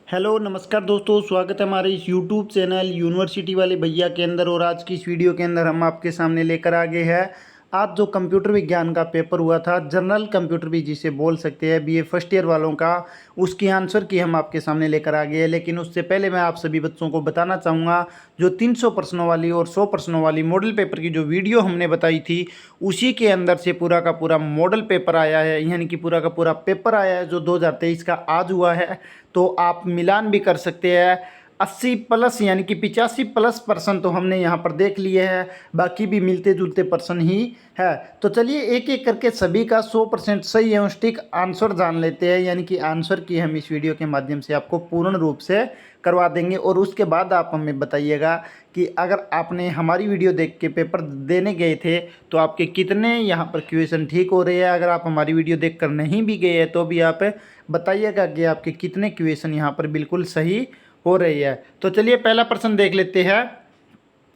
Hello नमस्कार दोस्तों, स्वागत है हमारे इस यूट्यूब चैनल यूनिवर्सिटी वाले भैया के अंदर। और आज की इस वीडियो के अंदर हम आपके सामने लेकर आ गए हैं आज जो कंप्यूटर विज्ञान का पेपर हुआ था, जनरल कंप्यूटर भी जिसे बोल सकते हैं, बीए फर्स्ट ईयर वालों का, उसकी आंसर की हम आपके सामने लेकर आ गए हैं। लेकिन उससे पहले मैं आप सभी बच्चों को बताना चाहूँगा, जो 300 प्रश्नों वाली और 100 प्रश्नों वाली मॉडल पेपर की जो वीडियो हमने बताई थी, उसी के अंदर से पूरा का पूरा मॉडल पेपर आया है, यानी कि पूरा का पूरा पेपर आया है जो 2023 का आज हुआ है। तो आप मिलान भी कर सकते हैं। 80 प्लस यानी कि 85+ % तो हमने यहाँ पर देख लिए हैं, बाकी भी मिलते जुलते पर्सन ही है। तो चलिए एक एक करके सभी का 100% सही एवं सटीक आंसर जान लेते हैं, यानी कि आंसर की हम इस वीडियो के माध्यम से आपको पूर्ण रूप से करवा देंगे। और उसके बाद आप हमें बताइएगा कि अगर आपने हमारी वीडियो देख के पेपर देने गए थे तो आपके कितने यहाँ पर क्वेश्चन ठीक हो रहे हैं। अगर आप हमारी वीडियो देख कर नहीं भी गए हैं तो भी आप बताइएगा कि आपके कितने क्वेश्चन यहाँ पर बिल्कुल सही हो रही है। तो चलिए पहला प्रश्न देख लेते हैं।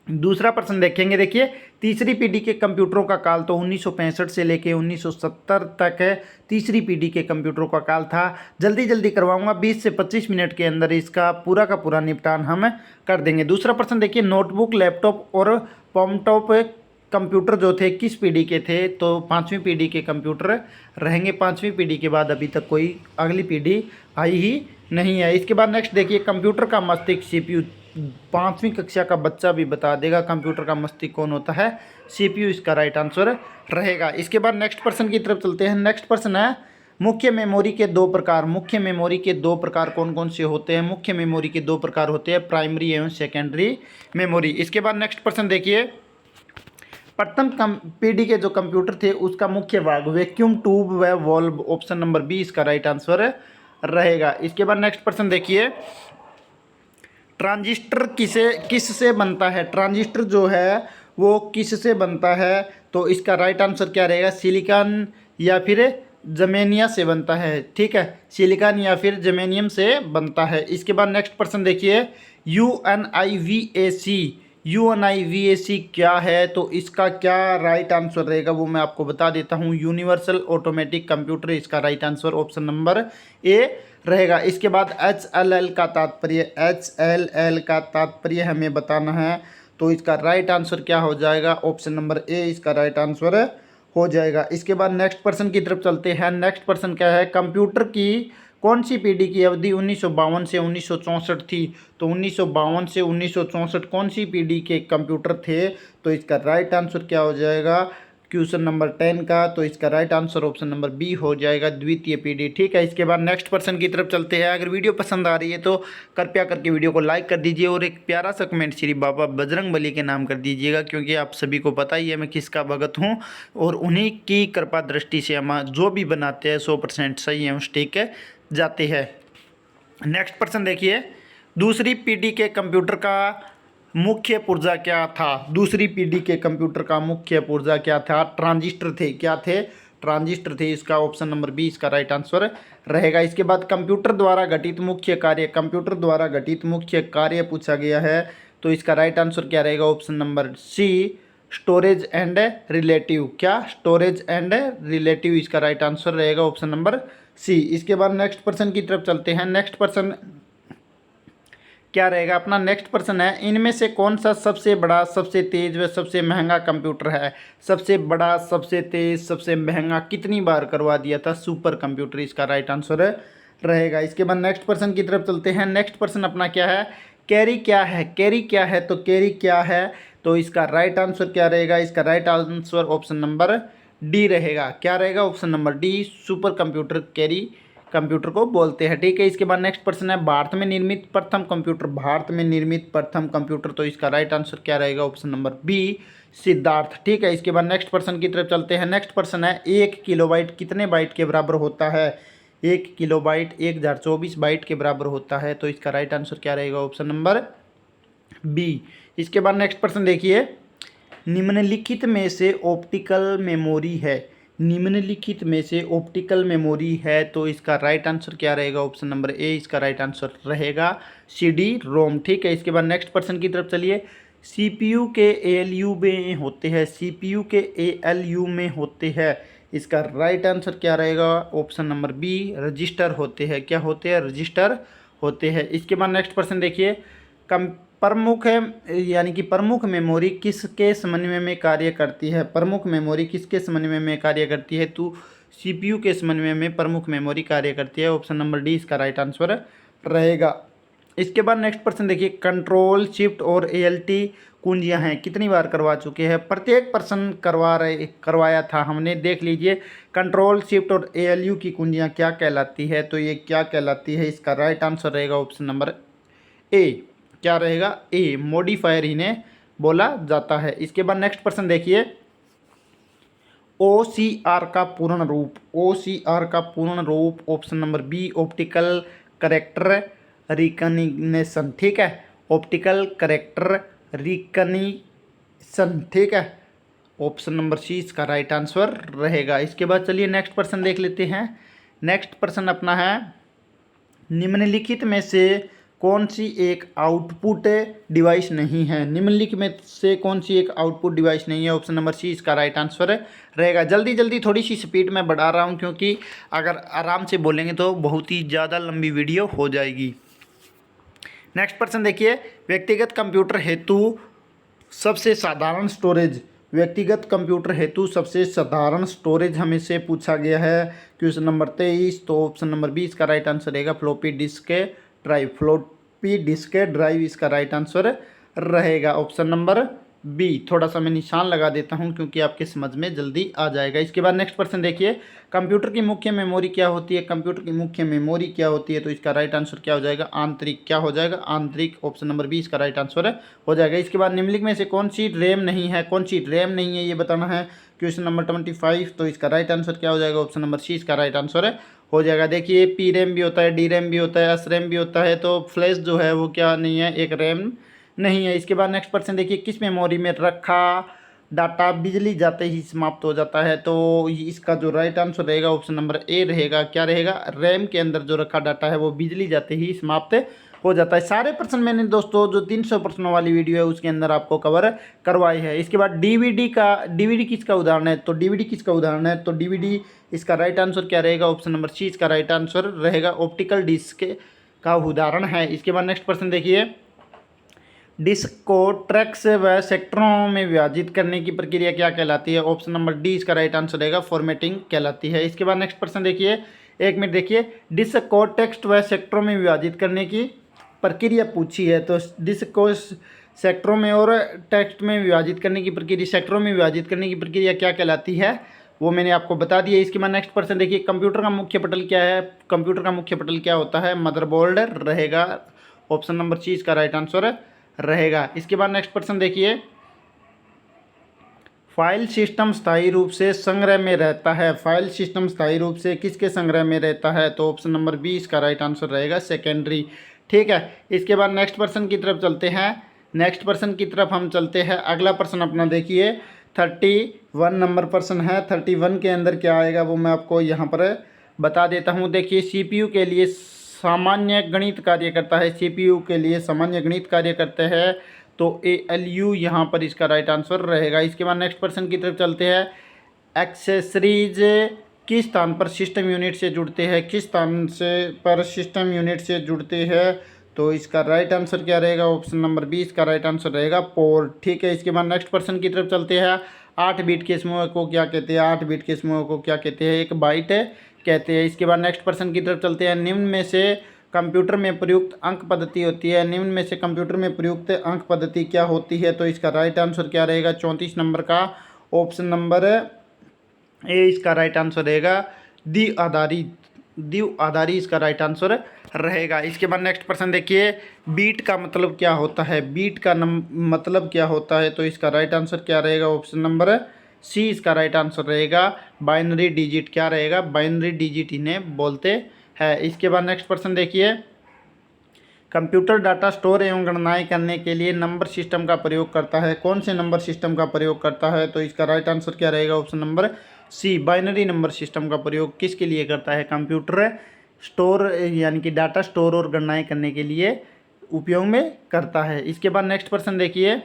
दूसरा प्रश्न देखेंगे। देखिए, तीसरी पीढ़ी के कंप्यूटरों का काल तो 1965 से लेके 1970 तक है। तीसरी पीढ़ी के कंप्यूटरों का काल था। जल्दी जल्दी करवाऊंगा, 20 से 25 मिनट के अंदर इसका पूरा का पूरा निपटान हम कर देंगे। दूसरा प्रश्न देखिए, नोटबुक, लैपटॉप और पॉमटॉप कंप्यूटर जो थे किस पीढ़ी के थे? तो पाँचवीं पीढ़ी के कंप्यूटर रहेंगे। पाँचवीं पीढ़ी के बाद अभी तक कोई अगली पीढ़ी आई ही नहीं है। इसके बाद नेक्स्ट देखिए, कंप्यूटर का मस्तिष्क सीपीयू। पाँचवीं कक्षा का बच्चा भी बता देगा कंप्यूटर का मस्तिष्क कौन होता है, सीपीयू इसका राइट आंसर रहेगा। इसके बाद नेक्स्ट प्रश्न की तरफ चलते हैं। नेक्स्ट प्रश्न है, मुख्य मेमोरी के दो प्रकार। मुख्य मेमोरी के दो प्रकार कौन कौन से होते हैं? मुख्य मेमोरी के दो प्रकार होते हैं, प्राइमरी एवं सेकेंडरी मेमोरी। इसके बाद नेक्स्ट प्रश्न देखिए, प्रथम पीढ़ी के जो कंप्यूटर थे उसका मुख्य भाग वैक्यूम ट्यूब व वॉल्व। ऑप्शन नंबर बी इसका राइट आंसर रहेगा। इसके बाद नेक्स्ट प्रश्न देखिए, ट्रांजिस्टर किससे बनता है? ट्रांजिस्टर जो है वो किससे बनता है? तो इसका राइट आंसर क्या रहेगा? सिलिकॉन या फिर जर्मेनिया से बनता है। ठीक है, सिलिकॉन या फिर जर्मेनियम से बनता है। इसके बाद नेक्स्ट प्रश्न देखिए, UNIVAC। UNIVAC क्या है? तो इसका क्या राइट आंसर रहेगा वो मैं आपको बता देता हूँ। यूनिवर्सल ऑटोमेटिक कंप्यूटर इसका right answer option number A रहेगा। इसके बाद HLL का तात्पर्य, HLL का तात्पर्य हमें बताना है। तो इसका राइट आंसर क्या हो जाएगा? ऑप्शन नंबर ए इसका राइट आंसर हो जाएगा। इसके बाद नेक्स्ट पर्सन की तरफ चलते हैं। नेक्स्ट पर्सन क्या है? कंप्यूटर की कौन सी पीढ़ी की अवधि 1952 से 1964 थी? तो 1952 से 1964 कौन सी पीढ़ी के कंप्यूटर थे? तो इसका राइट आंसर क्या हो जाएगा क्वेश्चन नंबर 10 का? तो इसका right answer option number B हो जाएगा, द्वितीय पीढ़ी। ठीक है, इसके बाद नेक्स्ट पर्सन की तरफ चलते हैं। अगर वीडियो पसंद आ रही है तो कृपया करके वीडियो को लाइक कर दीजिए और एक प्यारा सा कमेंट श्री बाबा बजरंगबली के नाम कर दीजिएगा, क्योंकि आप सभी को पता ही है मैं किसका भगत हूँ और उन्हीं की कृपा दृष्टि से हम जो भी बनाते हैं 100% सही है ठीक जाते हैं। नेक्स्ट प्रश्न देखिए, दूसरी पीढ़ी के कंप्यूटर का मुख्य पुर्जा क्या था? दूसरी पीढ़ी के कंप्यूटर का मुख्य पुर्जा क्या था? ट्रांजिस्टर थे। क्या थे? ट्रांजिस्टर थे। इसका ऑप्शन नंबर बी इसका राइट आंसर रहेगा। इसके बाद कंप्यूटर द्वारा घटित मुख्य कार्य। कंप्यूटर द्वारा घटित मुख्य कार्य पूछा गया है, तो इसका राइट आंसर क्या रहेगा? Option number C, storage and relative. क्या? स्टोरेज एंड रिलेटिव इसका राइट आंसर रहेगा, ऑप्शन नंबर सी। इसके बाद नेक्स्ट पर्सन की तरफ चलते हैं। नेक्स्ट पर्सन क्या रहेगा अपना? नेक्स्ट पर्सन है, इनमें से कौन सा सबसे बड़ा, सबसे तेज व सबसे महंगा कंप्यूटर है? सबसे बड़ा, सबसे तेज, सबसे महंगा कितनी बार करवा दिया था? सुपर कंप्यूटर इसका राइट आंसर रहेगा। इसके बाद नेक्स्ट पर्सन की तरफ चलते हैं। नेक्स्ट पर्सन अपना क्या है? कैरी क्या है? कैरी क्या है? तो कैरी क्या है? तो इसका राइट आंसर क्या रहेगा? इसका right answer option number D रहेगा। क्या रहेगा? Option number D, super computer carry computer को बोलते हैं। ठीक है, इसके बाद नेक्स्ट प्रश्न है, भारत में निर्मित प्रथम कंप्यूटर। भारत में निर्मित प्रथम कंप्यूटर, तो इसका राइट आंसर क्या रहेगा? Option number B, Siddharth. ठीक है, इसके बाद नेक्स्ट प्रश्न की तरफ चलते हैं। नेक्स्ट प्रश्न है, 1 किलोबाइट कितने बाइट के बराबर होता है? 1 किलोबाइट 1024 बाइट के बराबर होता है, तो इसका राइट आंसर क्या रहेगा? Option number B. इसके बाद नेक्स्ट प्रश्न देखिए, निम्नलिखित में से ऑप्टिकल मेमोरी है। निम्नलिखित में से ऑप्टिकल मेमोरी है, तो इसका राइट आंसर क्या रहेगा? ऑप्शन नंबर ए इसका राइट आंसर रहेगा, CD रोम। ठीक है, इसके बाद नेक्स्ट पर्सन की तरफ चलिए। CPU के ALU में होते हैं। CPU के ALU में होते हैं, इसका राइट आंसर क्या रहेगा? ऑप्शन नंबर बी, रजिस्टर होते हैं। क्या होते हैं? रजिस्टर होते हैं। इसके बाद नेक्स्ट प्रश्न देखिए, कम प्रमुख यानी कि प्रमुख मेमोरी किसके समन्वय में कार्य करती है? प्रमुख मेमोरी किसके समन्वय में कार्य करती है? तो सीपीयू के समन्वय में प्रमुख मेमोरी कार्य करती है। ऑप्शन नंबर डी इसका राइट आंसर रहेगा। इसके बाद नेक्स्ट प्रश्न देखिए, कंट्रोल शिफ्ट और एएलटी कुंजियां हैं, कितनी बार करवा चुके हैं? प्रत्येक प्रश्न करवाया था हमने, देख लीजिए। कंट्रोल शिफ्ट और एएलयू की कुंजियां क्या कहलाती है? तो ये क्या कहलाती है? इसका राइट आंसर रहेगा ऑप्शन नंबर ए। क्या रहेगा? ए, मॉडिफायर इन्हें बोला जाता है। इसके बाद नेक्स्ट प्रश्न देखिए, OCR का पूर्ण रूप, OCR का पूर्ण रूप option number B optical character recognition, ठीक है, ऑप्टिकल करेक्टर रिकग्निशन, ठीक है, ऑप्शन नंबर सी इसका राइट आंसर रहेगा। इसके बाद चलिए नेक्स्ट प्रश्न देख लेते हैं। नेक्स्ट प्रश्न अपना है, निम्नलिखित में से कौन सी एक आउटपुट डिवाइस नहीं है? निम्नलिखित में से कौन सी एक आउटपुट डिवाइस नहीं है? ऑप्शन नंबर सी इसका राइट आंसर रहेगा। जल्दी जल्दी थोड़ी सी स्पीड में बढ़ा रहा हूँ, क्योंकि अगर आराम से बोलेंगे तो बहुत ही ज़्यादा लंबी वीडियो हो जाएगी। नेक्स्ट प्रश्न देखिए, व्यक्तिगत कंप्यूटर हेतु सबसे साधारण स्टोरेज, व्यक्तिगत कंप्यूटर हेतु सबसे साधारण स्टोरेज हमें से पूछा गया है। क्वेश्चन नंबर 23, तो ऑप्शन नंबर बी इसका राइट आंसर रहेगा floppy disk drive, floppy disk drive इसका राइट आंसर रहेगा। ऑप्शन नंबर बी, थोड़ा सा मैं निशान लगा देता हूं क्योंकि आपके समझ में जल्दी आ जाएगा। इसके बाद नेक्स्ट प्रश्न देखिए, कंप्यूटर की मुख्य मेमोरी क्या होती है? कंप्यूटर की मुख्य मेमोरी क्या होती है? तो इसका राइट आंसर क्या हो जाएगा? आंतरिक, क्या हो जाएगा? आंतरिक, ऑप्शन नंबर बी इसका राइट आंसर हो जाएगा। इसके बाद निम्नलिखित में से कौन सी रैम नहीं है? कौन सी रैम नहीं है ये बताना है। क्वेश्चन नंबर 25, तो इसका राइट आंसर क्या हो जाएगा? ऑप्शन नंबर सी इसका राइट आंसर हो जाएगा। देखिए, पी रैम भी होता है, डी रैम भी होता है, एस रैम भी होता है, तो फ्लैश जो है वो क्या नहीं है? एक रैम नहीं है। इसके बाद नेक्स्ट प्रश्न देखिए, किस मेमोरी में रखा डाटा बिजली जाते ही समाप्त हो जाता है? तो इसका जो राइट आंसर रहेगा ऑप्शन नंबर ए रहेगा। क्या रहेगा? रैम के अंदर जो रखा डाटा है वो बिजली जाते ही समाप्त हो जाता है। सारे प्रश्न मैंने दोस्तों जो 300 प्रश्नों वाली वीडियो है उसके अंदर आपको कवर करवाई है। इसके बाद डीवीडी किसका उदाहरण है? तो डीवीडी किसका उदाहरण है? तो डीवीडी इसका राइट आंसर क्या रहेगा? ऑप्शन नंबर सी इसका राइट आंसर रहेगा, ऑप्टिकल डिस्क का उदाहरण है। इसके बाद नेक्स्ट प्रश्न देखिए, डिस्क को ट्रैक्स व सेक्टरों में विभाजित करने की प्रक्रिया क्या कहलाती है? ऑप्शन नंबर डी इसका राइट आंसर रहेगा, फॉर्मेटिंग कहलाती है। इसके बाद नेक्स्ट प्रश्न देखिए, एक मिनट देखिए, डिस्क को टेक्स्ट व सेक्टरों में विभाजित करने की प्रक्रिया पूछी है। तो डिस्क को सेक्टरों में और टेक्स्ट में विभाजित करने की प्रक्रिया, सेक्टरों में विभाजित करने की प्रक्रिया क्या कहलाती है वो मैंने आपको बता दिया। इसके बाद नेक्स्ट प्रश्न देखिए, कंप्यूटर का मुख्य पटल क्या है? कंप्यूटर का मुख्य पटल क्या होता है? मदरबोर्ड रहेगा, ऑप्शन नंबर सी इसका राइट आंसर रहेगा। इसके बाद नेक्स्ट प्रश्न देखिए, फाइल सिस्टम स्थायी रूप से संग्रह में रहता है। फाइल सिस्टम स्थायी रूप से किसके संग्रह में रहता है? तो ऑप्शन नंबर बी इसका राइट आंसर रहेगा, सेकेंडरी, ठीक है। इसके बाद नेक्स्ट प्रश्न की तरफ चलते हैं। नेक्स्ट प्रश्न की तरफ हम चलते हैं। अगला प्रश्न अपना देखिए, 31 नंबर प्रश्न है। 31 के अंदर क्या आएगा वो मैं आपको यहाँ पर बता देता हूँ। देखिए, सीपीयू के लिए सामान्य गणित कार्य करता है, सीपीयू के लिए सामान्य गणित कार्य करते हैं, तो एएलयू यहाँ पर इसका राइट आंसर रहेगा। इसके बाद नेक्स्ट प्रश्न की तरफ चलते हैं। एक्सेसरीज किस स्थान पर सिस्टम यूनिट से जुड़ते हैं? किस स्थान से पर सिस्टम यूनिट से जुड़ते हैं? तो इसका राइट आंसर क्या रहेगा? ऑप्शन नंबर बी इसका राइट आंसर रहेगा, पोर्ट, ठीक है। इसके बाद नेक्स्ट प्रश्न की तरफ चलते हैं। 8 बिट के समूह को क्या कहते हैं? 8 बिट के समूह को क्या कहते हैं? एक बाइट कहते हैं। इसके बाद नेक्स्ट प्रश्न की तरफ चलते हैं। निम्न में से कंप्यूटर में प्रयुक्त अंक पद्धति होती है, निम्न में से कंप्यूटर में प्रयुक्त अंक पद्धति क्या होती है? तो इसका राइट आंसर क्या रहेगा? 34 नंबर का ऑप्शन नंबर ए इसका राइट आंसर रहेगा, द्विआधारी इसका राइट आंसर रहेगा। इसके बाद नेक्स्ट प्रश्न देखिए, बीट का मतलब क्या होता है? बीट का मतलब क्या होता है? तो इसका राइट आंसर क्या रहेगा? ऑप्शन नंबर सी इसका राइट आंसर रहेगा, बाइनरी डिजिट, क्या रहेगा? बाइनरी डिजिट इन्हें बोलते हैं। इसके बाद नेक्स्ट प्रश्न देखिए, कंप्यूटर डाटा स्टोर एवं गणनाएं करने के लिए नंबर सिस्टम का प्रयोग करता है, कौन से नंबर सिस्टम का प्रयोग करता है? तो इसका राइट आंसर क्या रहेगा? Option number C, binary number system का प्रयोग किसके लिए करता है? कंप्यूटर स्टोर यानी कि डाटा स्टोर और गणनाएं करने के लिए उपयोग में करता है। इसके बाद नेक्स्ट प्रश्न देखिए,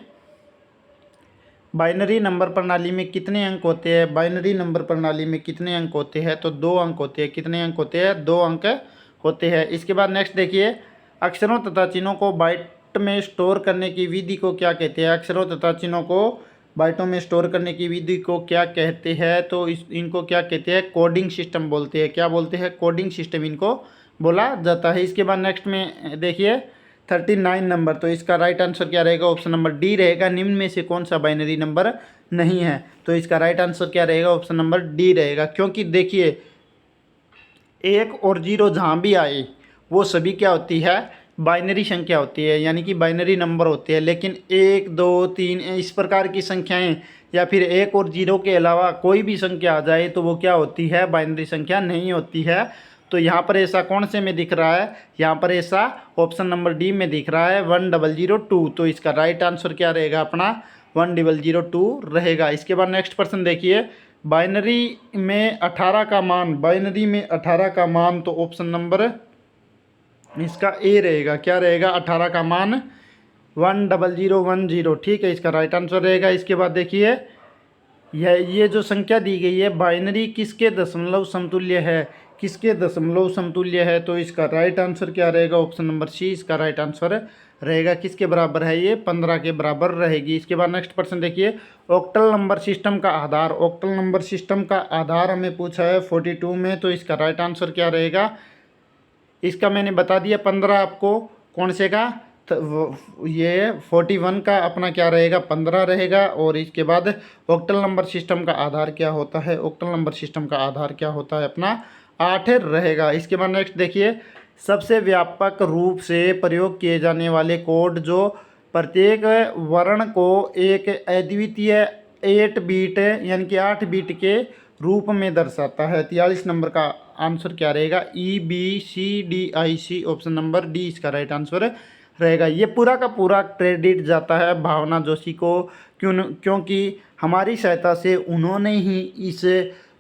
बाइनरी नंबर प्रणाली में कितने अंक होते हैं? बाइनरी नंबर प्रणाली में कितने अंक होते हैं? तो 2 अंक होते हैं। कितने अंक होते हैं? 2 अंक होते हैं। इसके बाद नेक्स्ट देखिए, अक्षरों तथा चिन्हों को बाइट में स्टोर करने की विधि को क्या कहते हैं? अक्षरों तथा चिन्हों को बाइटों में स्टोर करने की विधि को क्या कहते हैं? तो इनको क्या कहते हैं? कोडिंग सिस्टम बोलते हैं। क्या बोलते हैं? कोडिंग सिस्टम इनको बोला जाता है। इसके बाद नेक्स्ट में देखिए 39 नंबर, तो इसका राइट आंसर क्या रहेगा? ऑप्शन नंबर डी रहेगा। निम्न में से कौन सा बाइनरी नंबर नहीं है? तो इसका राइट आंसर क्या रहेगा? ऑप्शन नंबर डी रहेगा। क्योंकि देखिए 1 और 0 जहाँ भी आए वो सभी क्या होती है? बाइनरी संख्या होती है, यानी कि बाइनरी नंबर होते हैं। लेकिन 1 2 3 इस प्रकार की संख्याएं या फिर 1 और 0 के अलावा कोई भी संख्या आ जाए तो वो क्या होती है? बाइनरी संख्या नहीं होती है। तो यहाँ पर ऐसा कौन से में दिख रहा है? यहाँ पर ऐसा ऑप्शन नंबर डी में दिख रहा है 1002। तो इसका राइट आंसर क्या रहेगा अपना? 1002 रहेगा। इसके बाद नेक्स्ट प्रश्न देखिए, बाइनरी में 18 का मान, बाइनरी में 18 का मान, तो ऑप्शन नंबर इसका ए रहेगा। क्या रहेगा? 18 का मान 10010। ठीक है, इसका राइट आंसर रहेगा। इसके बाद देखिए ये जो संख्या दी गई है बाइनरी किसके दशमलव समतुल्य है? किसके दशमलव समतुल्य है? तो इसका राइट आंसर क्या रहेगा? ऑप्शन नंबर सी इसका राइट आंसर रहेगा। किसके बराबर है ये? 15 के बराबर रहेगी। इसके बाद नेक्स्ट प्रश्न देखिए, ऑक्टल नंबर सिस्टम का आधार, ऑक्टल नंबर सिस्टम का आधार हमें पूछा है 42 में। तो इसका राइट आंसर क्या रहेगा? इसका मैंने बता दिया 15 आपको, कौन से का? ये 41 का अपना क्या रहेगा? 15 रहेगा। और इसके बाद ऑक्टल नंबर सिस्टम का आधार क्या होता है? ऑक्टल नंबर सिस्टम का आधार क्या होता है अपना? 8 रहेगा। इसके बाद नेक्स्ट देखिए, सबसे व्यापक रूप से प्रयोग किए जाने वाले कोड जो प्रत्येक वर्ण को एक अद्वितीय 8 बीट यानी कि 8 बीट के रूप में दर्शाता है। 43 नंबर का आंसर क्या रहेगा? EBCDIC, ऑप्शन नंबर डी इसका राइट आंसर रहेगा। ये पूरा का पूरा क्रेडिट जाता है भावना जोशी को, क्योंकि हमारी सहायता से उन्होंने ही इस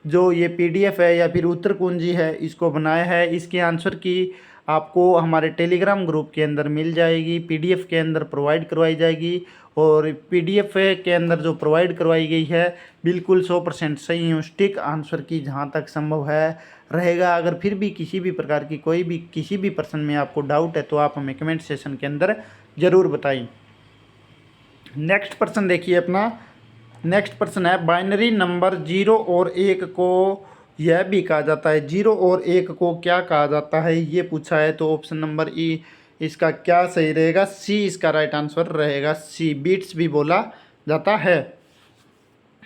जो ये PDF है या फिर उत्तर कुंजी है इसको बनाया है। इसके आंसर की आपको हमारे टेलीग्राम ग्रुप के अंदर मिल जाएगी, PDF के अंदर प्रोवाइड करवाई जाएगी। और PDF के अंदर जो प्रोवाइड करवाई गई है बिल्कुल 100% सही स्टिक आंसर की जहाँ तक संभव है रहेगा। अगर फिर भी किसी भी प्रकार की कोई भी किसी भी प्रश्न में आपको डाउट है तो आप हमें कमेंट सेशन के अंदर ज़रूर बताइए। नेक्स्ट प्रश्न देखिए अपना, नेक्स्ट प्रश्न है, बाइनरी नंबर 0 और 1 को यह भी कहा जाता है। 0 और 1 को क्या कहा जाता है ये पूछा है। तो ऑप्शन नंबर ई इसका क्या सही रहेगा? सी इसका राइट आंसर रहेगा। सी बीट्स भी बोला जाता है।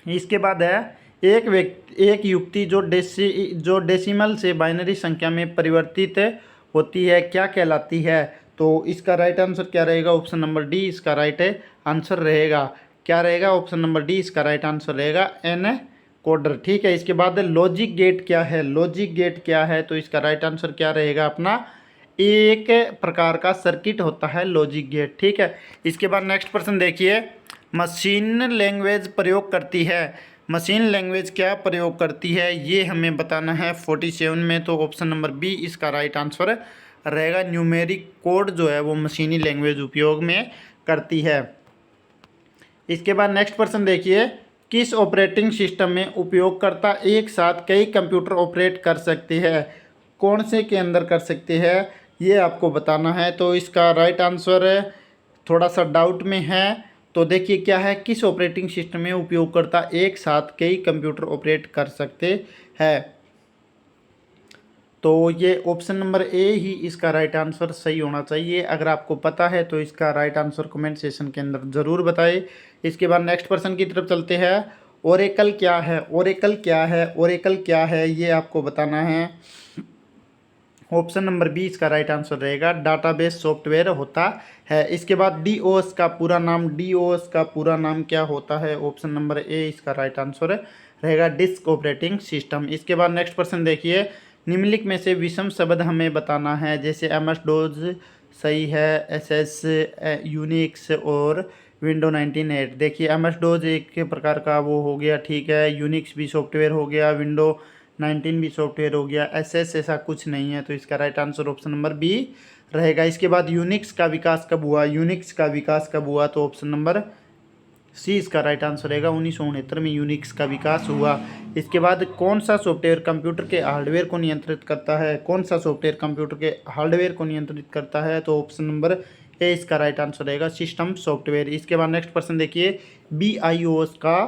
इसके बाद है, एक युक्ति जो डेसिमल से बाइनरी संख्या में परिवर्तित होती है क्या कहलाती है? तो इसका राइट आंसर क्या रहेगा? ऑप्शन नंबर डी इसका राइट आंसर रहेगा। क्या रहेगा? ऑप्शन नंबर डी इसका राइट आंसर रहेगा, एन कोडर। ठीक है, इसके बाद लॉजिक गेट क्या है? लॉजिक गेट क्या है? तो इसका राइट आंसर क्या रहेगा अपना? एक प्रकार का सर्किट होता है लॉजिक गेट। ठीक है, इसके बाद नेक्स्ट प्रश्न देखिए, मशीन लैंग्वेज प्रयोग करती है। मशीन लैंग्वेज क्या प्रयोग करती है ये हमें बताना है 47 में। तो ऑप्शन नंबर बी इसका राइट आंसर रहेगा। न्यूमेरिक कोड जो है वो मशीनी लैंग्वेज उपयोग में करती है। इसके बाद नेक्स्ट प्रश्न देखिए, किस ऑपरेटिंग सिस्टम में उपयोगकर्ता एक साथ कई कंप्यूटर ऑपरेट कर सकते हैं? कौन से के अंदर कर सकते हैं ये आपको बताना है। तो इसका राइट आंसर थोड़ा सा डाउट में है। तो देखिए क्या है, किस ऑपरेटिंग सिस्टम में उपयोगकर्ता एक साथ कई कंप्यूटर ऑपरेट कर सकते हैं? तो ये ऑप्शन नंबर ए ही इसका राइट आंसर सही होना चाहिए। अगर आपको पता है तो इसका राइट आंसर कमेंट सेशन के अंदर ज़रूर बताएं। इसके बाद नेक्स्ट प्रश्न की तरफ चलते हैं। ओरेकल क्या है? ओरेकल क्या है? ओरेकल क्या है ये आपको बताना है। ऑप्शन नंबर बी इसका राइट आंसर रहेगा, डाटाबेस सॉफ्टवेयर होता है। इसके बाद DOS का पूरा नाम, DOS का पूरा नाम क्या होता है? ऑप्शन नंबर ए इसका राइट आंसर रहेगा, डिस्क ऑपरेटिंग सिस्टम। इसके बाद नेक्स्ट प्रश्न देखिए, निम्नलिखित में से विषम शब्द हमें बताना है। जैसे MS-DOS सही है, SS, यूनिक्स और विंडो 98। देखिए MS-DOS एक प्रकार का वो हो गया, ठीक है, यूनिक्स भी सॉफ्टवेयर हो गया, विंडो 19 भी सॉफ्टवेयर हो गया, SS ऐसा कुछ नहीं है। तो इसका right answer option number B रहेगा। इसके बाद यूनिक्स का विकास कब हुआ? यूनिक्स का विकास कब हुआ? तो ऑप्शन नंबर सी इसका राइट आंसर रहेगा। 1969 में यूनिक्स का विकास हुआ। इसके बाद कौन सा सॉफ्टवेयर कंप्यूटर के हार्डवेयर को नियंत्रित करता है? कौन सा सॉफ्टवेयर कंप्यूटर के हार्डवेयर को नियंत्रित करता है? तो ऑप्शन नंबर ए इसका राइट आंसर रहेगा, सिस्टम सॉफ्टवेयर। इसके बाद नेक्स्ट क्वेश्चन देखिए, BIOS का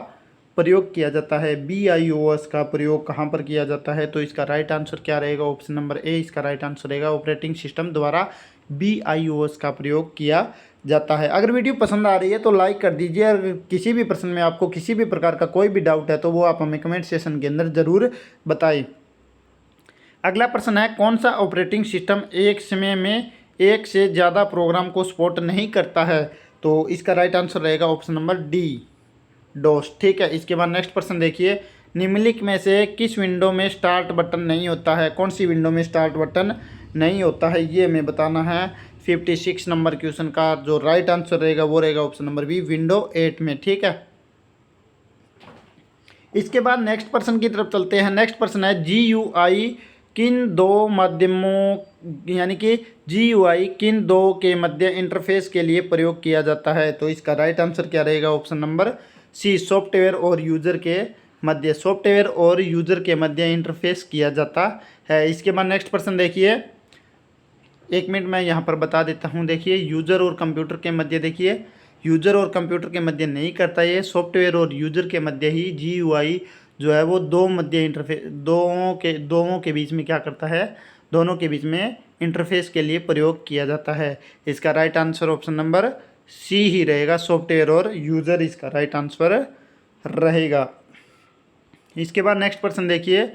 प्रयोग किया जाता है। BIOS का प्रयोग कहाँ पर किया जाता है? तो इसका राइट आंसर क्या रहेगा? ऑप्शन नंबर ए इसका राइट आंसर रहेगा। ऑपरेटिंग सिस्टम द्वारा BIOS का प्रयोग किया जाता है। अगर वीडियो पसंद आ रही है तो लाइक कर दीजिए। अगर किसी भी प्रश्न में आपको किसी भी प्रकार का कोई भी डाउट है तो वो आप हमें कमेंट सेशन के अंदर ज़रूर बताएं। अगला प्रश्न है, कौन सा ऑपरेटिंग सिस्टम एक समय में एक से ज़्यादा प्रोग्राम को सपोर्ट नहीं करता है? तो इसका राइट आंसर रहेगा ऑप्शन नंबर डी, डोस। ठीक है, इसके बाद नेक्स्ट प्रश्न देखिए, निम्नलिखित में से किस विंडो में स्टार्ट बटन नहीं होता है? कौन सी विंडो में स्टार्ट बटन नहीं होता है, ये हमें बताना है। 56 नंबर क्वेश्चन का जो राइट आंसर रहेगा वो रहेगा ऑप्शन नंबर बी, विंडो 8 में। ठीक है, इसके बाद नेक्स्ट प्रश्न की तरफ चलते हैं। नेक्स्ट प्रश्न है, GUI किन दो माध्यमों यानी कि GUI किन दो के मध्य इंटरफेस के लिए प्रयोग किया जाता है? तो इसका राइट आंसर क्या रहेगा? ऑप्शन नंबर सी, सॉफ्टवेयर और यूजर के मध्य। सॉफ्टवेयर और यूजर के मध्य इंटरफेस किया जाता है। इसके बाद नेक्स्ट प्रश्न देखिए, 1 मिनट मैं यहाँ पर बता देता हूँ। देखिए, यूजर और कंप्यूटर के मध्य, देखिए यूजर और कंप्यूटर के मध्य नहीं करता, ये सॉफ्टवेयर और यूजर के मध्य ही GUI जो है वो दो मध्य इंटरफेस, दोनों के बीच में क्या करता है? दोनों के बीच में इंटरफेस के लिए प्रयोग किया जाता है। इसका right answer option number C ही रहेगा, सॉफ्टवेयर और यूजर इसका राइट आंसर रहेगा। इसके बाद नेक्स्ट प्रश्न देखिए,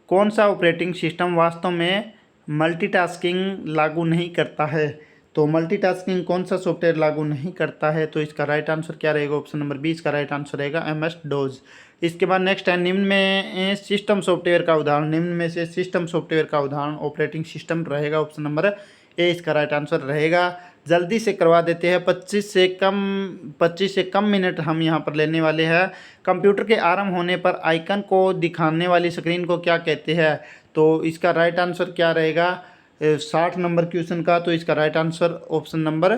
कौन सा ऑपरेटिंग सिस्टम वास्तव में मल्टीटास्किंग लागू नहीं करता है? तो मल्टीटास्किंग कौन सा सॉफ्टवेयर लागू नहीं करता है? तो इसका राइट आंसर क्या रहेगा? ऑप्शन नंबर बी इसका राइट आंसर रहेगा, MS-DOS। इसके बाद नेक्स्ट है, निम्न में सिस्टम सॉफ्टवेयर का उदाहरण, निम्न में से सिस्टम सॉफ्टवेयर का उदाहरण ऑपरेटिंग सिस्टम रहेगा। ऑप्शन नंबर ए इसका राइट आंसर रहेगा। जल्दी से करवा देते हैं, 25 से कम मिनट हम यहाँ पर लेने वाले हैं। कंप्यूटर के आरंभ होने पर आइकन को दिखाने वाली स्क्रीन को क्या कहते हैं? तो इसका राइट आंसर क्या रहेगा 60 नंबर क्वेश्चन का? तो इसका right answer option number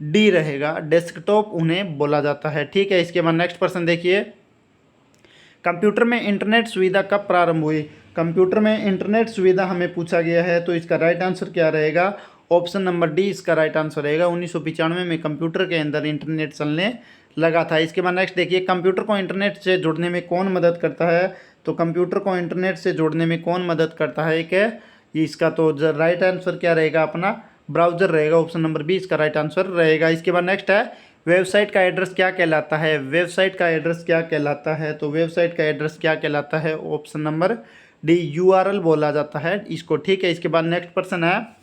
D रहेगा, डेस्कटॉप उन्हें बोला जाता है। ठीक है, इसके बाद नेक्स्ट प्रश्न देखिए, कंप्यूटर में इंटरनेट सुविधा कब प्रारंभ हुई? कंप्यूटर में इंटरनेट सुविधा हमें पूछा गया है, तो इसका राइट आंसर क्या रहेगा? ऑप्शन नंबर डी इसका राइट आंसर रहेगा। 1995 में कंप्यूटर के अंदर इंटरनेट चलने लगा था। इसके बाद नेक्स्ट देखिए, कंप्यूटर को इंटरनेट से जोड़ने में कौन मदद करता है? तो कंप्यूटर को इंटरनेट से जोड़ने में कौन मदद करता है? एक इसका तो राइट आंसर क्या रहेगा? अपना ब्राउज़र रहेगा। ऑप्शन नंबर बी इसका राइट आंसर रहेगा। इसके बाद नेक्स्ट है, वेबसाइट का एड्रेस क्या कहलाता है? वेबसाइट का एड्रेस क्या कहलाता है? तो वेबसाइट का एड्रेस क्या कहलाता है? ऑप्शन नंबर डी, URL बोला जाता है इसको। ठीक है, इसके बाद नेक्स्ट प्रश्न है,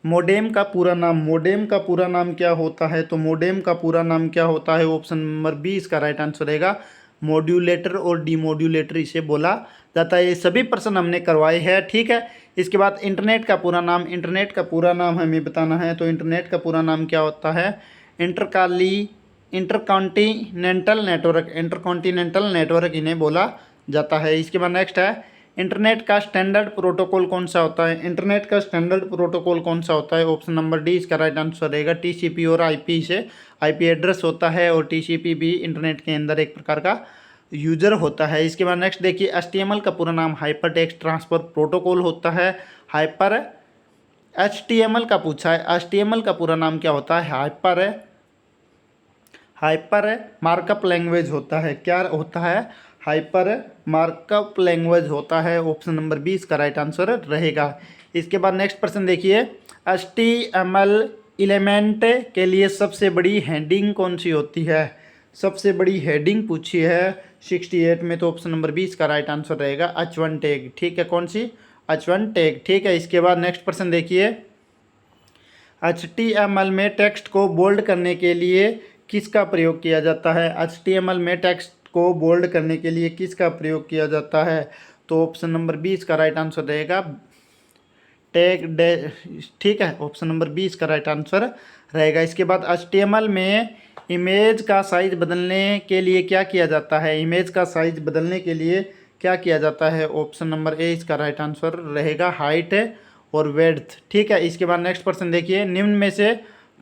मोडेम का पूरा नाम, मोडेम का पूरा नाम क्या होता है? तो मोडेम का पूरा नाम क्या होता है? ऑप्शन नंबर बी इसका राइट आंसर रहेगा, मॉड्यूलेटर और डीमॉड्यूलेटर इसे बोला जाता है। ये सभी प्रश्न हमने करवाए हैं। ठीक है, इसके बाद इंटरनेट का पूरा नाम, इंटरनेट का पूरा नाम हमें बताना है। तो इंटरनेट का पूरा नाम क्या होता है? इंटरकॉन्टिनेंटल नेटवर्क, इंटरकॉन्टिनेंटल नेटवर्क इन्हें बोला जाता है। इसके बाद नेक्स्ट है, इंटरनेट का स्टैंडर्ड प्रोटोकॉल कौन सा होता है? इंटरनेट का स्टैंडर्ड प्रोटोकॉल कौन सा होता है? ऑप्शन नंबर डी इसका राइट आंसर रहेगा, TCP और IP से IP एड्रेस होता है, और TCP भी इंटरनेट के अंदर एक प्रकार का यूजर होता है। इसके बाद नेक्स्ट देखिए, HTML का पूरा नाम हाइपर टेक्स्ट ट्रांसफर प्रोटोकॉल होता है। HTML का पूछा है, HTML का पूरा नाम क्या होता है? हाइपर मार्कअप लैंग्वेज होता है। क्या होता है? हाइपर मार्कअप लैंग्वेज होता है। ऑप्शन नंबर बी इसका राइट आंसर रहेगा। इसके बाद नेक्स्ट प्रश्न देखिए, HTML एलिमेंट के लिए सबसे बड़ी हेडिंग कौन सी होती है? सबसे बड़ी हेडिंग पूछी है 68 में, तो ऑप्शन नंबर बी इसका राइट आंसर रहेगा, H1 टैग। ठीक है, कौन सी? H1 tag. ठीक है, इसके बाद नेक्स्ट प्रश्न देखिए, HTML में टेक्स्ट को बोल्ड करने के लिए किसका प्रयोग किया जाता है? HTML में टेक्स्ट को बोल्ड करने के लिए किसका प्रयोग किया जाता है? तो ऑप्शन नंबर बी इसका राइट आंसर रहेगा, टैग। ठीक है, ऑप्शन नंबर बी इसका राइट आंसर रहेगा। इसके बाद HTML में इमेज का साइज बदलने के लिए क्या किया जाता है? इमेज का साइज बदलने के लिए क्या किया जाता है? ऑप्शन नंबर ए इसका राइट आंसर रहेगा, हाइट और वेड्थ। ठीक है, इसके बाद नेक्स्ट प्रश्न देखिए, निम्न में से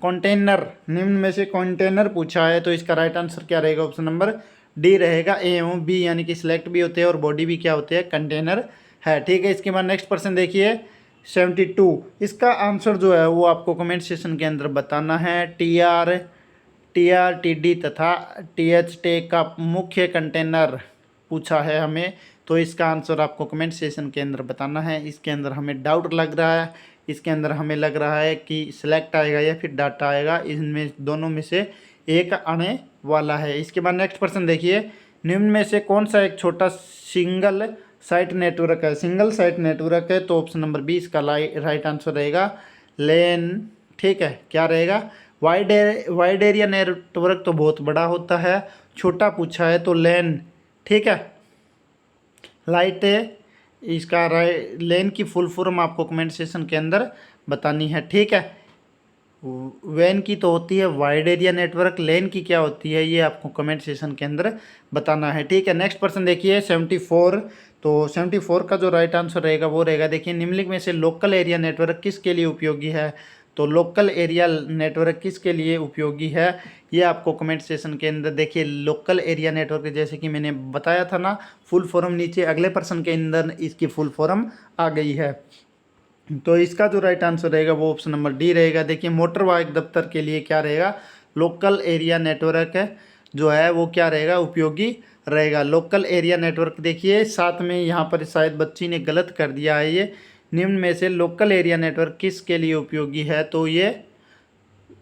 कंटेनर, निम्न में से कंटेनर पूछा है, तो इसका राइट आंसर क्या रहेगा? ऑप्शन नंबर डी रहेगा। ए एवं बी यानी कि सिलेक्ट भी होते हैं और बॉडी भी क्या होती है? कंटेनर है। ठीक है, इसके बाद नेक्स्ट क्वेश्चन देखिए 72। इसका आंसर जो है वो आपको कमेंट सेक्शन के अंदर बताना है। TRTD तथा THT का मुख्य कंटेनर पूछा है हमें, तो इसका आंसर आपको कमेंट सेक्शन के अंदर बताना है। इसके अंदर हमें डाउट लग रहा है, इसके अंदर हमें लग रहा है कि सिलेक्ट आएगा या फिर डाटा आएगा, इनमें दोनों में से एक आने वाला है। इसके बाद नेक्स्ट क्वेश्चन देखिए, निम्न में से कौन सा एक छोटा सिंगल साइट नेटवर्क है? सिंगल साइट नेटवर्क है, तो ऑप्शन नंबर 20 का राइट आंसर रहेगा लेन। ठीक है, क्या रहेगा? वाइड एरिया नेटवर्क तो बहुत बड़ा होता है, छोटा पूछा है तो लेन। ठीक है, लाइट इसका लेन की फुल फॉर्म आपको कमेंट सेक्शन के अंदर बतानी है। ठीक है, वैन की तो होती है वाइड एरिया नेटवर्क, लेन की क्या होती है ये आपको कमेंट सेक्शन के अंदर बताना है। ठीक है, नेक्स्ट पर्सन देखिए 74। तो 74 का जो राइट आंसर रहेगा वो रहेगा, देखिए निम्नलिखित में से लोकल एरिया नेटवर्क किसके लिए उपयोगी है? तो लोकल एरिया नेटवर्क किसके लिए उपयोगी है ये आपको कमेंट सेक्शन के अंदर देखिए। लोकल एरिया नेटवर्क जैसे कि मैंने बताया था ना, फुल फॉर्म नीचे अगले पर्सन के अंदर इसकी फुल फॉर्म आ गई है। तो इसका जो राइट आंसर रहेगा वो ऑप्शन नंबर डी रहेगा। देखिए मोटर वाहक दफ्तर के लिए क्या रहेगा? लोकल एरिया नेटवर्क है जो है वो क्या रहेगा? उपयोगी रहेगा। लोकल एरिया नेटवर्क देखिए साथ में यहाँ पर शायद बच्ची ने गलत कर दिया है, ये निम्न में से लोकल एरिया नेटवर्क किसके लिए उपयोगी है? तो ये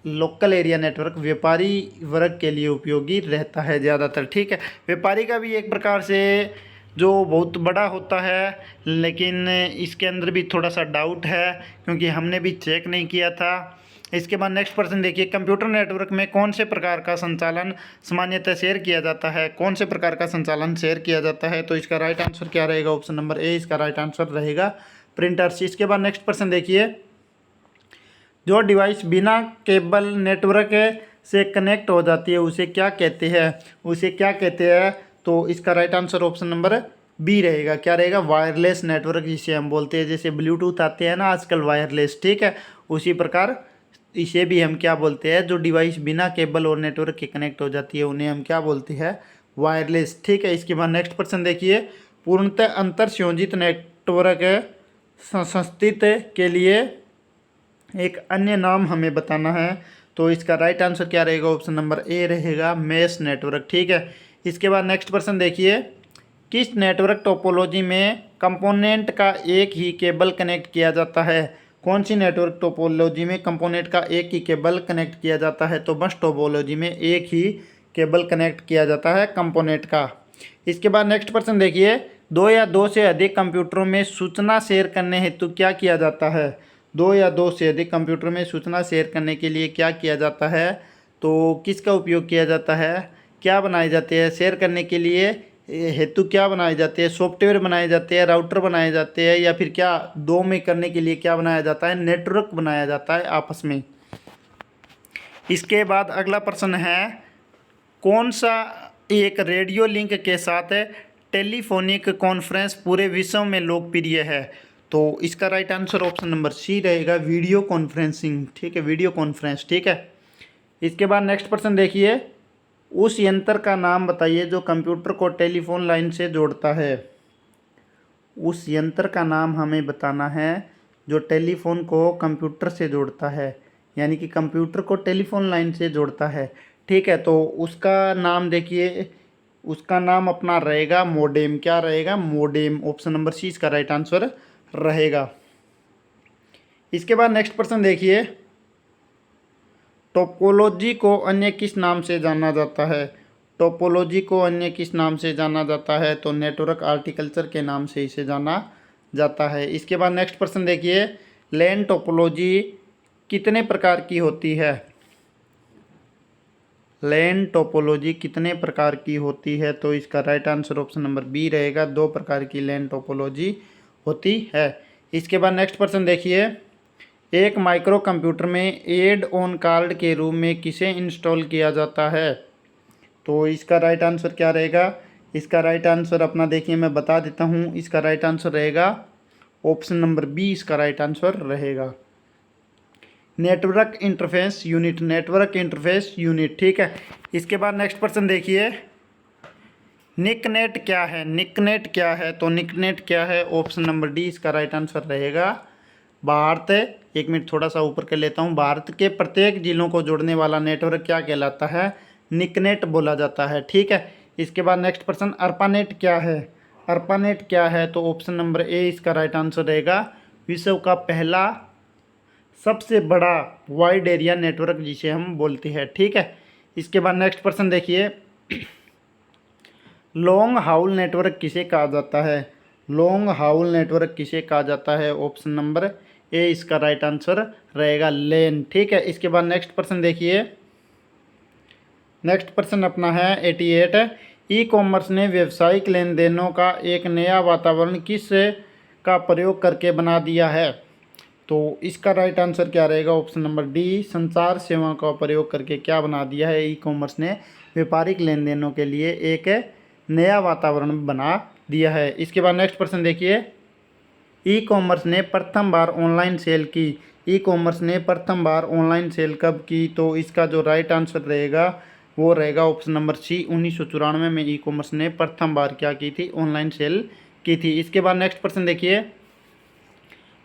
लोकल एरिया नेटवर्क व्यापारी वर्ग के लिए उपयोगी रहता है ज़्यादातर। ठीक है, व्यापारी का भी एक प्रकार से जो बहुत बड़ा होता है, लेकिन इसके अंदर भी थोड़ा सा डाउट है क्योंकि हमने भी चेक नहीं किया था। इसके बाद नेक्स्ट पर्सन देखिए, कंप्यूटर नेटवर्क में कौन से प्रकार का संचालन सामान्यतः शेयर किया जाता है? कौन से प्रकार का संचालन शेयर किया जाता है? तो इसका राइट आंसर क्या रहेगा? ऑप्शन नंबर ए इसका राइट आंसर रहेगा, प्रिंटर्स। इसके बाद नेक्स्ट पर्सन देखिए, जो डिवाइस बिना केबल नेटवर्क से कनेक्ट हो जाती है उसे क्या कहते हैं? उसे क्या कहते हैं? तो इसका right answer option number B रहेगा। क्या रहेगा? वायरलेस नेटवर्क जिसे हम बोलते हैं, जैसे ब्लूटूथ आते हैं ना आजकल वायरलेस। ठीक है, उसी प्रकार इसे भी हम क्या बोलते हैं? जो डिवाइस बिना केबल और नेटवर्क के कनेक्ट हो जाती है उन्हें हम क्या बोलते हैं? वायरलेस। ठीक है, इसके बाद नेक्स्ट पर्सन देखिए, पूर्णतः अंतर संयोजित नेटवर्क संस्थित के लिए एक अन्य नाम हमें बताना है। तो इसका राइट आंसर क्या रहेगा? ऑप्शन नंबर ए रहेगा, मेश नेटवर्क। ठीक है, इसके बाद नेक्स्ट पर्सन देखिए, किस नेटवर्क टोपोलॉजी में कंपोनेंट का एक ही केबल कनेक्ट किया जाता है? कौन सी नेटवर्क टोपोलॉजी में कंपोनेंट का एक ही केबल कनेक्ट किया जाता है? तो बस टोपोलॉजी में एक ही केबल कनेक्ट किया जाता है कंपोनेंट का। इसके बाद नेक्स्ट पर्सन देखिए, दो या दो से अधिक कंप्यूटरों में सूचना शेयर करने हेतु क्या किया जाता है? दो या दो से अधिक कंप्यूटर में सूचना शेयर करने के लिए क्या किया जाता है? तो किसका उपयोग किया जाता है? क्या बनाए जाते हैं शेयर करने के लिए हेतु? क्या बनाए जाते हैं? सॉफ्टवेयर बनाए जाते हैं, राउटर बनाए जाते हैं, या फिर क्या दो में करने के लिए क्या बनाया जाता है? नेटवर्क बनाया जाता है आपस में। इसके बाद अगला प्रश्न है, कौन सा एक रेडियो लिंक के साथ टेलीफोनिक कॉन्फ्रेंस पूरे विश्व में लोकप्रिय है? तो इसका right answer option number C रहेगा, वीडियो कॉन्फ्रेंसिंग। ठीक है, वीडियो कॉन्फ्रेंस। ठीक है, इसके बाद नेक्स्ट पर्सन देखिए, उस यंत्र का नाम बताइए जो कंप्यूटर को टेलीफोन लाइन से जोड़ता है। उस यंत्र का नाम हमें बताना है जो टेलीफोन को कंप्यूटर से जोड़ता है, यानी कि कंप्यूटर को टेलीफोन लाइन से जोड़ता है। ठीक है, तो उसका नाम देखिए, उसका नाम अपना रहेगा मोडेम। क्या रहेगा? मोडेम। ऑप्शन नंबर सी इसका राइट आंसर रहेगा। इसके बाद नेक्स्ट पर्सन देखिए, टोपोलॉजी को अन्य किस नाम से जाना जाता है? टोपोलॉजी को अन्य किस नाम से जाना जाता है? तो नेटवर्क आर्किटेक्चर के नाम से इसे जाना जाता है। इसके बाद नेक्स्ट पर्सन देखिए, लैन टोपोलॉजी कितने प्रकार की होती है? लैन टोपोलॉजी कितने प्रकार की होती है? तो इसका right answer option number B रहेगा, दो प्रकार की लैन टोपोलॉजी होती है। इसके बाद नेक्स्ट पर्सन देखिए, एक माइक्रो कंप्यूटर में एड ऑन कार्ड के रूप में किसे इंस्टॉल किया जाता है? तो इसका राइट आंसर क्या रहेगा? इसका राइट आंसर अपना देखिए मैं बता देता हूँ, इसका राइट आंसर रहेगा ऑप्शन नंबर बी इसका राइट आंसर रहेगा। Network interface unit, network interface unit, ठीक है। इसके बाद नेक्स्ट पर्सन देखिए, निकनेट क्या है, निकनेट क्या है, तो निकनेट क्या है, ऑप्शन नंबर डी इसका राइट आंसर रहेगा। भारत, एक मिनट थोड़ा सा ऊपर कर लेता हूँ, भारत के प्रत्येक जिलों को जोड़ने वाला नेटवर्क क्या कहलाता है, निकनेट बोला जाता है, ठीक है। इसके बाद नेक्स्ट पर्सन, अर्पानेट क्या है, अर्पानेट क्या है, तो ऑप्शन नंबर ए इसका राइट आंसर रहेगा। विश्व का पहला सबसे बड़ा वाइड एरिया नेटवर्क जिसे हम बोलते हैं, ठीक है। इसके बाद नेक्स्ट पर्सन देखिए, लॉन्ग हाउल नेटवर्क किसे कहा जाता है, लॉन्ग हाउल नेटवर्क किसे कहा जाता है, ऑप्शन नंबर ए इसका राइट आंसर रहेगा, लेन, ठीक है। इसके बाद नेक्स्ट पर्सन देखिए, नेक्स्ट पर्सन अपना है 88, ई कॉमर्स ने व्यावसायिक लेन देनों का एक नया वातावरण किस का प्रयोग करके बना दिया है, तो इसका राइट आंसर क्या रहेगा, ऑप्शन नंबर डी, संचार सेवाओं का प्रयोग करके क्या बना दिया है, ई कॉमर्स ने व्यापारिक लेन देनों के लिए एक नया वातावरण बना दिया है। इसके बाद नेक्स्ट पर्सन देखिए, ई कॉमर्स ने प्रथम बार ऑनलाइन सेल की, ई कॉमर्स ने प्रथम बार ऑनलाइन सेल कब की, तो इसका जो राइट आंसर रहेगा वो रहेगा ऑप्शन नंबर सी, 1994 में ई कॉमर्स ने प्रथम बार क्या की थी, ऑनलाइन सेल की थी। इसके बाद नेक्स्ट पर्सन देखिए,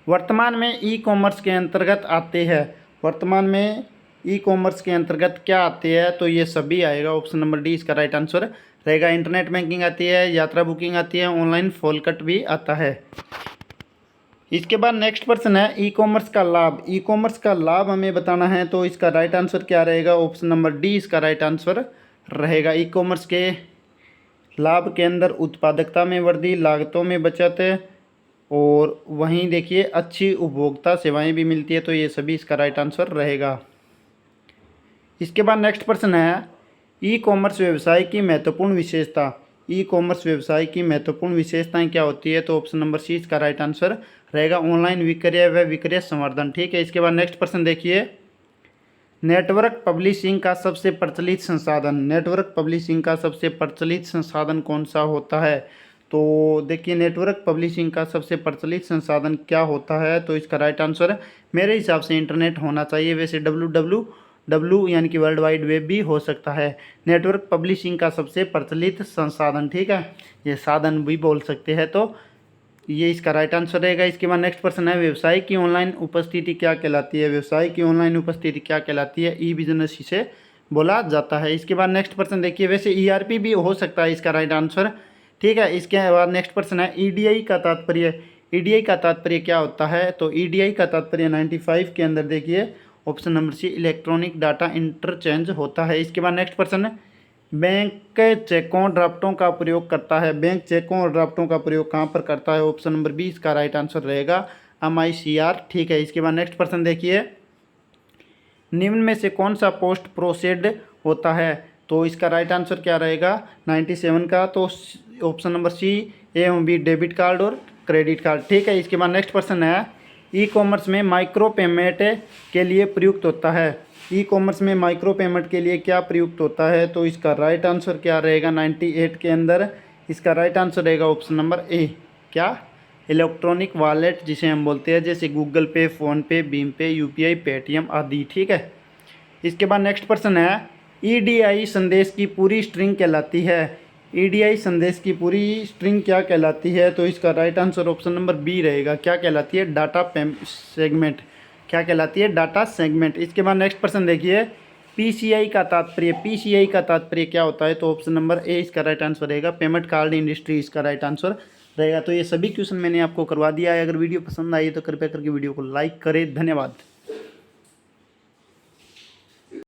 वर्तमान में ई कॉमर्स के अंतर्गत आते हैं, वर्तमान में ई कॉमर्स के अंतर्गत क्या आते हैं, तो ये सभी आएगा, ऑप्शन नंबर डी इसका राइट आंसर रहेगा। इंटरनेट बैंकिंग आती है, यात्रा बुकिंग आती है, ऑनलाइन फॉल कट भी आता है। इसके बाद नेक्स्ट पर्सन है, ई कॉमर्स का लाभ, ई कॉमर्स का लाभ हमें बताना है, तो इसका राइट आंसर क्या रहेगा, ऑप्शन नंबर डी इसका राइट आंसर रहेगा। ई कॉमर्स के लाभ के अंदर उत्पादकता में वृद्धि, लागतों में बचत, और वहीं देखिए अच्छी उपभोक्ता सेवाएं भी मिलती है, तो ये सभी इसका राइट आंसर रहेगा। इसके बाद नेक्स्ट पर्सन है, ई कॉमर्स व्यवसाय की महत्वपूर्ण विशेषता, ई कॉमर्स व्यवसाय की महत्वपूर्ण विशेषताएं क्या होती है, तो ऑप्शन नंबर सी इसका राइट आंसर रहेगा, ऑनलाइन विक्रय व विक्रय संवर्धन, ठीक है। इसके बाद नेक्स्ट पर्सन देखिए, नेटवर्क पब्लिशिंग का सबसे प्रचलित संसाधन, नेटवर्क पब्लिशिंग का सबसे प्रचलित संसाधन कौन सा होता है, तो देखिए नेटवर्क पब्लिशिंग का सबसे प्रचलित संसाधन क्या होता है, तो इसका राइट आंसर मेरे हिसाब से इंटरनेट होना चाहिए, वैसे www यानी कि वर्ल्ड वाइड वेब भी हो सकता है। नेटवर्क पब्लिशिंग का सबसे प्रचलित संसाधन, ठीक है, ये साधन भी बोल सकते हैं, तो ये इसका राइट आंसर रहेगा। इसके बाद नेक्स्ट पर्सन है, व्यवसाय की ऑनलाइन उपस्थिति क्या कहलाती है, व्यवसाय की ऑनलाइन उपस्थिति क्या कहलाती है, ई बिजनेस इसे बोला जाता है। इसके बाद नेक्स्ट पर्सन देखिए, वैसे ERP भी हो सकता है इसका राइट आंसर, ठीक है। इसके बाद नेक्स्ट पर्सन है, EDI का तात्पर्य, EDI का तात्पर्य क्या होता है, तो EDI का तात्पर्य 95 के अंदर देखिए option number C, electronic data interchange होता है। इसके बाद नेक्स्ट पर्सन है, बैंक चेकों ड्राफ्टों का प्रयोग करता है, बैंक चेकों और ड्राफ्टों का प्रयोग कहाँ पर करता है, ऑप्शन नंबर बी इसका राइट आंसर रहेगा, MICR, ठीक है। इसके बाद नेक्स्ट पर्सन देखिए, निम्न में से कौन सा पोस्ट प्रोसेड होता है, तो इसका राइट आंसर क्या रहेगा 97 का, तो ऑप्शन नंबर सी, ए एवं बी, डेबिट कार्ड और क्रेडिट कार्ड, ठीक है। इसके बाद नेक्स्ट पर्सन है, ई कॉमर्स में माइक्रो पेमेंट के लिए प्रयुक्त होता है, ई कॉमर्स में माइक्रो पेमेंट के लिए क्या प्रयुक्त होता है, तो इसका राइट आंसर क्या रहेगा 98 के अंदर, इसका राइट आंसर रहेगा ऑप्शन नंबर ए, क्या, इलेक्ट्रॉनिक वॉलेट जिसे हम बोलते हैं, जैसे गूगल पे, फ़ोनपे, भीम पे, UPI, पेटीएम आदि, ठीक है। इसके बाद नेक्स्ट पर्सन है, EDI संदेश की पूरी स्ट्रिंग कहलाती है, EDI संदेश की पूरी स्ट्रिंग क्या कहलाती है, तो इसका right answer option number B रहेगा, क्या कहलाती है, डाटा सेगमेंट, क्या कहलाती है, डाटा सेगमेंट। इसके बाद नेक्स्ट पर्सन देखिए, PCI का तात्पर्य, PCI का तात्पर्य क्या होता है, तो ऑप्शन नंबर ए इसका राइट आंसर रहेगा, पेमेंट कार्ड इंडस्ट्री इसका राइट आंसर रहेगा। तो ये सभी क्वेश्चन मैंने आपको करवा दिया है। अगर वीडियो पसंद आई तो कृपया करके वीडियो को लाइक करें। धन्यवाद।